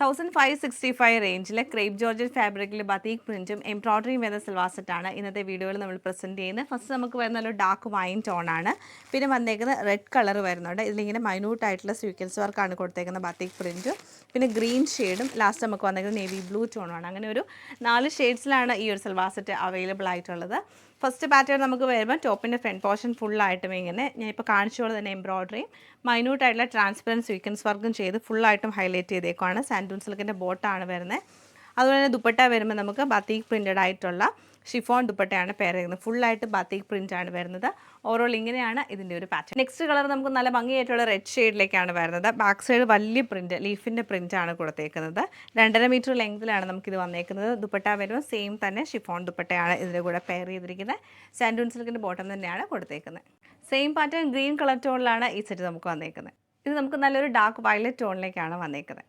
1565 റേഞ്ചിലെ crepe georgette ഫാബ്രിക്കിൽ ബതീക് പ്രിൻറ്റും എംബ്രോയ്ഡറിയും വരുന്ന സിൽവാർ സെറ്റാണ് ഇന്നത്തെ വീഡിയോയിൽ നമ്മൾ പ്രസൻറ്റ് ചെയ്യുന്നത്. ഫസ്റ്റ് നമുക്ക് വരുന്ന ഒരു ഡാർക്ക് വൈൻ ടോണാണ്. പിന്നെ വന്നേക്കുന്നത് റെഡ് കളർ വരുന്നുണ്ട്. ഇതിലിങ്ങനെ മൈന്യൂട്ടായിട്ടുള്ള സ്വീക്വൻസ് വർക്കാണ് കൊടുത്തേക്കുന്നത് ബതീക് പ്രിൻറ്റും. പിന്നെ ഗ്രീൻ ഷെയ്ഡും ലാസ്റ്റ് നമുക്ക് വന്നേക്കുന്നത് നേവി ബ്ലൂ ടോണുമാണ്. അങ്ങനെ ഒരു 4 ഷെയ്ഡ്സിലാണ് ഈ ഒരു സിൽവാർ സെറ്റ് അവൈലബിൾ ആയിട്ടുള്ളത്. ഫസ്റ്റ് പാറ്റേൺ നമുക്ക് വരുമ്പോൾ ടോപ്പിൻ്റെ ഫ്രണ്ട് പോർഷൻ ഫുള്ളായിട്ടും ഇങ്ങനെ ഞാനിപ്പോൾ കാണിച്ച പോലെ തന്നെ എംബ്രോയ്ഡറിയും മൈന്യൂട്ടായിട്ടുള്ള ട്രാൻസ്പെറൻറ്റ് സ്വീക്വൻസ് വർക്കും ചെയ്ത് ഫുള്ളായിട്ടും ഹൈലൈറ്റ് ചെയ്തേക്കുവാണ്. സാൻഡൂൺ സിൽക്കിൻ്റെ ബോട്ടാണ് വരുന്നത്. അതുപോലെ തന്നെ ദുപ്പട്ട വരുമ്പോൾ നമുക്ക് ബതീക് പ്രിൻറ്റഡ് ആയിട്ടുള്ള ഷിഫോൺ ദുപ്പട്ടയാണ് പെയർ ചെയ്യുന്നത്. ഫുള്ളായിട്ട് ബതീക് പ്രിൻ്റാണ് വരുന്നത്. ഓവറോൾ ഇങ്ങനെയാണ് ഇതിൻ്റെ ഒരു പാറ്റേൺ. നെക്സ്റ്റ് കളർ നമുക്ക് നല്ല ഭംഗിയായിട്ടുള്ള റെഡ് ഷെയ്ഡിലേക്കാണ് വരുന്നത്. ബാക്ക് സൈഡ് വലിയ പ്രിൻറ്റ് ലീഫിൻ്റെ പ്രിൻ്റാണ് കൊടുത്തേക്കുന്നത്. 2.5 മീറ്റർ ലെങ്തിലാണ് നമുക്കിത് വന്നേക്കുന്നത്. ദുപ്പട്ട വരുമ്പോൾ സെയിം തന്നെ ഷിഫോൺ ദുപ്പട്ടയാണ് ഇതിൻ്റെ കൂടെ പെയർ ചെയ്തിരിക്കുന്നത്. സാൻഡൂൺ സിൽക്കിൻ്റെ ബോട്ടം തന്നെയാണ് കൊടുത്തേക്കുന്നത്. സെയിം പാറ്റേൺ ഗ്രീൻ കളർ ടോണിലാണ് ഈ സെറ്റ് നമുക്ക് വന്നേക്കുന്നത്. ഇത് നമുക്ക് നല്ലൊരു ഡാർക്ക് വയലറ്റ് ടോണിലേക്കാണ് വന്നേക്കുന്നത്.